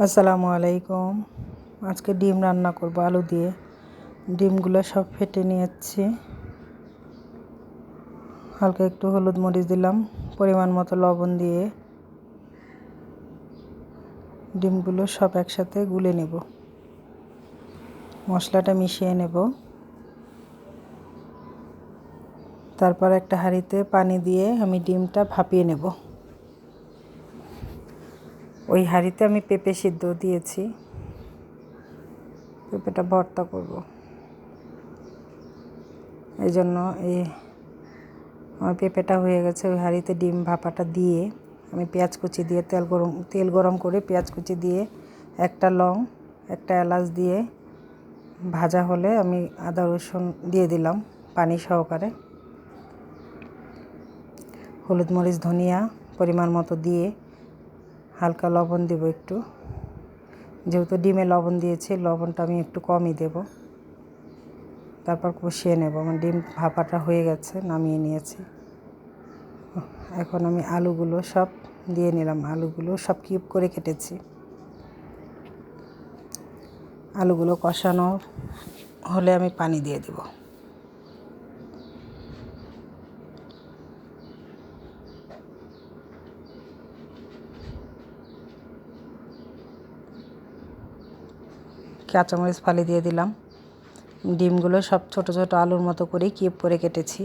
আসসালামু আলাইকুম। আজকে ডিম রান্না করব আলু দিয়ে। ডিমগুলো সব ফেটে নিয়েছি। হালকা একটু হলুদ মরিচ দিলাম, পরিমাণ মতো লবণ দিয়ে ডিমগুলো সব একসাথে গুলে নেব। মশলাটা মিশিয়ে নেব। তারপর একটা হাঁড়িতে পানি দিয়ে আমি ডিমটা ভাপিয়ে নেব। ওই হাঁড়িতে আমি পেঁপে সিদ্ধ দিয়েছি, পেঁপেটা ভর্তা করব। এই জন্য আমার পেঁপেটা হয়ে গেছে। ওই হাঁড়িতে ডিম ভাপাটা দিয়ে আমি পেঁয়াজ কুচি দিয়ে তেল গরম করে পেঁয়াজ কুচি দিয়ে একটা লং, একটা এলাচ দিয়ে ভাজা হলে আমি আদা রসুন দিয়ে দিলাম পানি সহকারে। হলুদ মরিচ ধনিয়া পরিমাণ মতো দিয়ে হালকা লবণ দেব একটু, যেহেতু ডিমে লবণ দিয়েছি লবণটা আমি একটু কমই দেব। তারপর কষিয়ে নেব। আমার ডিম ভাপাটা হয়ে গেছে, নামিয়ে নিয়েছি। এখন আমি আলুগুলো সব দিয়ে নিলাম। আলুগুলো সব কিউব করে কেটেছি। আলুগুলো কষানো হলে আমি পানি দিয়ে দেব। কাঁচামরিচ ফালি দিয়ে দিলাম। ডিমগুলো সব ছোট ছোট আলুর মতো করে কিউব করে কেটেছি।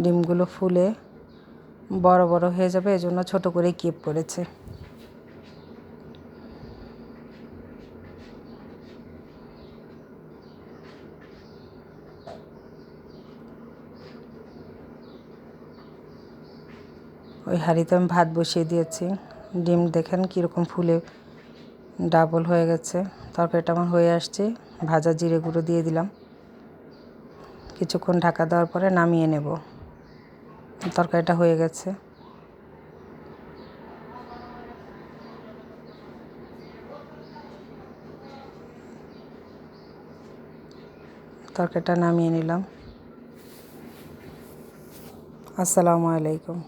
ডিমগুলো ফুলে বড় বড় হয়ে যাবে, এজন্য ছোট করে কিউব করেছে। ওই হাঁড়িতে আমি ভাত বসিয়ে দিয়েছি। ডিম দেখেন কীরকম ফুলে ডাবল হয়ে গেছে। তরকারিটা আমার হয়ে আসছে। ভাজা জিরে গুঁড়ো দিয়ে দিলাম। কিছুক্ষণ ঢাকা দেওয়ার পরে নামিয়ে নেব। তরকারিটা হয়ে গেছে। তরকারিটা নামিয়ে নিলাম। আসসালামু আলাইকুম।